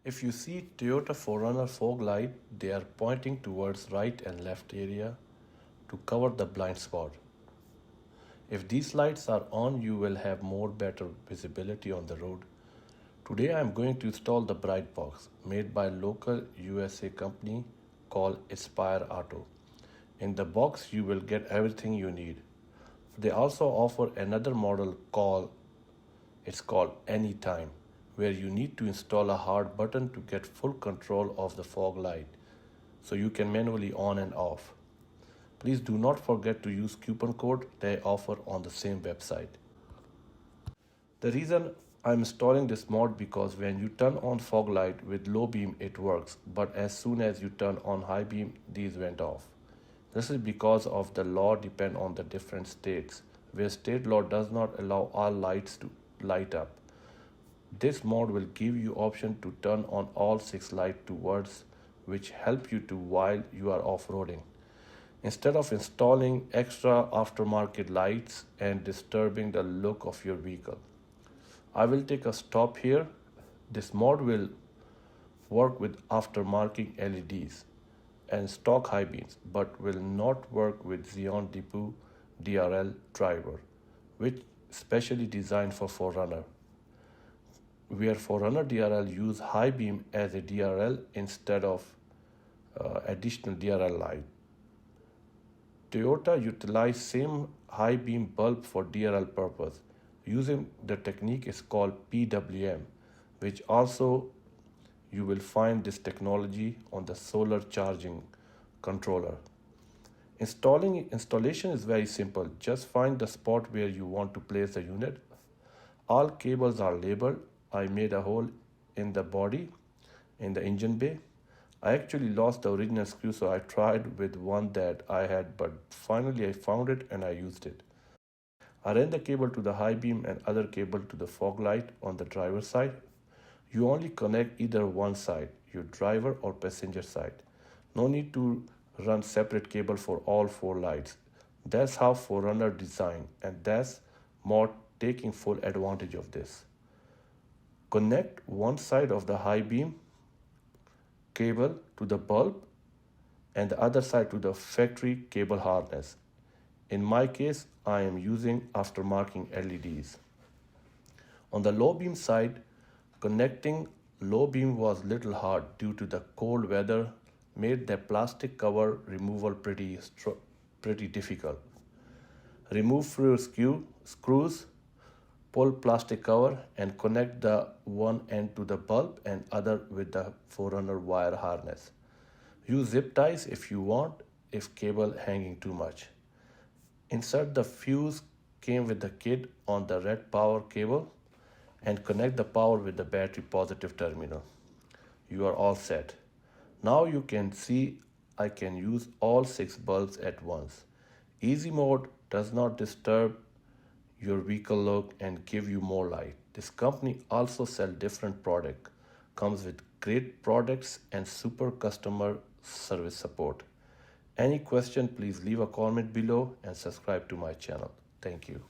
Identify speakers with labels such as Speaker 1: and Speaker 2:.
Speaker 1: If you see Toyota 4Runner fog light, they are pointing towards right and left area to cover the blind spot. If these lights are on, you will have more better visibility on the road. Today I am going to install the Brite Box made by a local USA company called Aspire Auto. In the box you will get everything you need. They also offer another model called Anytime, where you need to install a hard button to get full control of the fog light so you can manually on and off. Please do not forget to use coupon code they offer on the same website. The reason I'm installing this mod because when you turn on fog light with low beam it works, but as soon as you turn on high beam these went off. This is because of the law depend on the different states, where state law does not allow all lights to light up. This mod will give you option to turn on all 6 lights towards which help you to while you are off-roading, instead of installing extra aftermarket lights and disturbing the look of your vehicle. I will take a stop here. This mod will work with aftermarket LEDs and stock high beams, but will not work with Xeon Deepu DRL driver, which specially designed for 4Runner, where 4Runner DRL use high beam as a DRL instead of additional DRL light. Toyota utilized same high beam bulb for DRL purpose. Using the technique is called PWM, which also you will find this technology on the solar charging controller. Installation is very simple. Just find the spot where you want to place the unit. All cables are labeled. I made a hole in the body in the engine bay. I actually lost the original screw, so I tried with one that I had, but finally I found it and I used it. I ran the cable to the high beam and other cable to the fog light on the driver's side. You only connect either one side, your driver or passenger side. No need to run separate cable for all 4 lights. That's how 4Runner design, and that's mod taking full advantage of this. Connect one side of the high beam cable to the bulb and the other side to the factory cable harness. In my case, I am using aftermarket LEDs. On the low beam side, connecting low beam was little hard due to the cold weather made the plastic cover removal pretty difficult. Remove few screws, pull plastic cover and connect the one end to the bulb and other with the 4Runner wire harness. Use zip ties if you want, if cable hanging too much. Insert the fuse came with the kit on the red power cable and connect the power with the battery positive terminal. You are all set. Now you can see I can use all 6 bulbs at once. Easy mode does not disturb your vehicle look and give you more light. This company also sells different products, comes with great products and super customer service support. Any question, please leave a comment below and subscribe to my channel. Thank you.